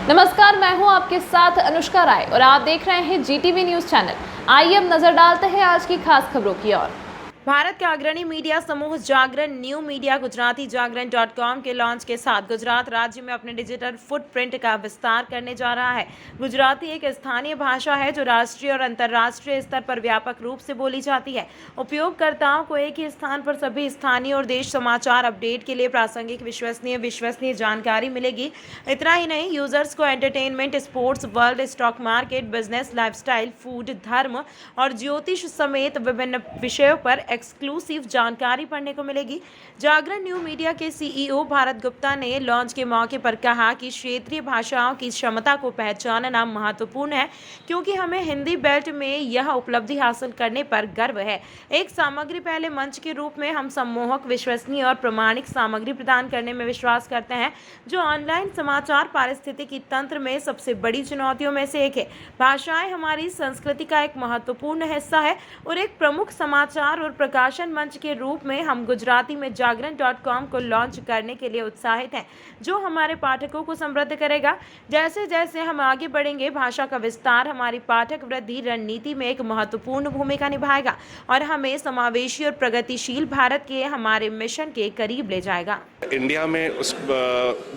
नमस्कार, मैं हूं आपके साथ अनुष्का राय और आप देख रहे हैं जीटीवी न्यूज चैनल। आइए अब नजर डालते हैं आज की खास खबरों की ओर। भारत के अग्रणी मीडिया समूह जागरण न्यू मीडिया गुजराती जागरण.com के लॉन्च के साथ गुजरात राज्य में अपने डिजिटल फुटप्रिंट का विस्तार करने जा रहा है। गुजराती एक स्थानीय भाषा है जो राष्ट्रीय और अंतर्राष्ट्रीय स्तर पर व्यापक रूप से बोली जाती है। उपयोगकर्ताओं को एक ही स्थान पर सभी स्थानीय और देश समाचार अपडेट के लिए प्रासंगिक विश्वसनीय जानकारी मिलेगी। इतना ही नहीं, यूजर्स को entertainment, sports, world, stock market, business, lifestyle, food, धर्म और ज्योतिष समेत विभिन्न विषयों पर एक्सक्लूसिव जानकारी पढ़ने को मिलेगी। जागरण न्यू मीडिया के सीईओ भारत गुप्ता ने लॉन्च के मौके पर कहा कि क्षेत्रीय भाषाओं की क्षमता को पहचानना महत्वपूर्ण है, क्योंकि हमें हिंदी बेल्ट में यह उपलब्धि हासिल करने पर गर्व है। एक सामग्री पहले मंच के रूप में हम सम्मोहक, विश्वसनीय और प्रमाणिक सामग्री प्रदान करने में विश्वास करते हैं, जो ऑनलाइन समाचार पारिस्थितिकी तंत्र में सबसे बड़ी चुनौतियों में से एक है। भाषाएं हमारी संस्कृति का एक महत्वपूर्ण हिस्सा है और एक प्रमुख समाचार और प्रकाशन मंच के रूप में हम गुजराती में जागरण.com को लॉन्च करने के लिए उत्साहित हैं, जो हमारे पाठकों को समृद्ध करेगा। जैसे जैसे हम आगे बढ़ेंगे, भाषा का विस्तार हमारी पाठक वृद्धि रणनीति में एक महत्वपूर्ण भूमिका निभाएगा और हमें समावेशी और प्रगतिशील भारत के हमारे मिशन के करीब ले जाएगा। इंडिया में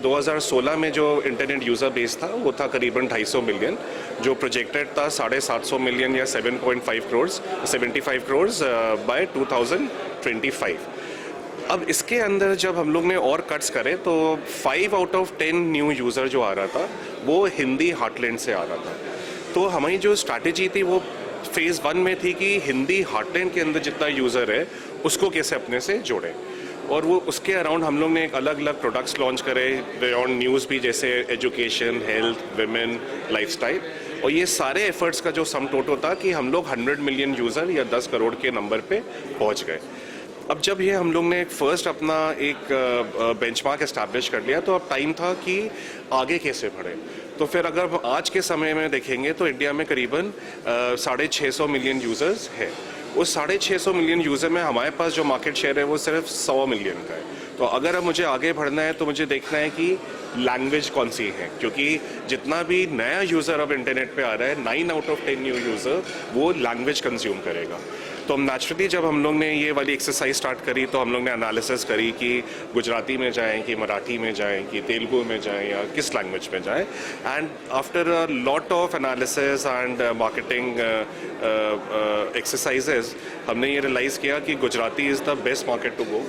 2016 में जो इंटरनेट यूज़र बेस था वो था करीबन 250 मिलियन, जो प्रोजेक्टेड था 750 मिलियन या 75 करोड़ बाय 2025। अब इसके अंदर जब हम लोग ने और कट्स करे तो 5 आउट ऑफ 10 न्यू यूज़र जो आ रहा था वो हिंदी हार्टलैंड से आ रहा था। तो हमारी जो स्ट्रैटेजी थी वो फेज़ 1 में थी कि हिंदी हार्टलैंड के अंदर जितना यूज़र है उसको कैसे अपने से जोड़ें, और वो उसके अराउंड हम लोग ने एक अलग अलग प्रोडक्ट्स लॉन्च करे बियॉन्ड न्यूज़ भी, जैसे एजुकेशन, हेल्थ, विमेन, लाइफस्टाइल। और ये सारे एफर्ट्स का जो सम टोटल था कि हम लोग 100 मिलियन यूज़र या 10 करोड़ के नंबर पे पहुंच गए। अब जब ये हम लोग ने फर्स्ट अपना एक बेंचमार्क एस्टैब्लिश कर लिया, तो अब टाइम था कि आगे कैसे बढ़े। तो फिर अगर आज के समय में देखेंगे तो इंडिया में करीबन 650 मिलियन यूज़र्स है। उस 650 मिलियन यूज़र में हमारे पास जो मार्केट शेयर है वो सिर्फ 100 मिलियन का है। तो अगर अब मुझे आगे बढ़ना है तो मुझे देखना है कि लैंग्वेज कौन सी है, क्योंकि जितना भी नया यूज़र अब इंटरनेट पे आ रहा है, 9 आउट ऑफ 10 न्यू यूज़र वो लैंग्वेज कंज्यूम करेगा। तो नेचुरली जब हम लोग ने ये वाली एक्सरसाइज स्टार्ट करी तो हम लोग ने एनालिसिस करी कि गुजराती में जाएं, कि मराठी में जाएं, कि तेलुगु में जाएं या किस लैंग्वेज में जाएं। And after a lot of analysis and marketing exercises हमने ये रियलाइज़ किया कि Gujarati is the best market to go.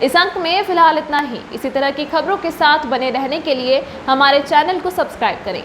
इस अंक में फिलहाल इतना ही। इसी तरह की खबरों के साथ बने रहने के लिए हमारे चैनल को सब्सक्राइब करें।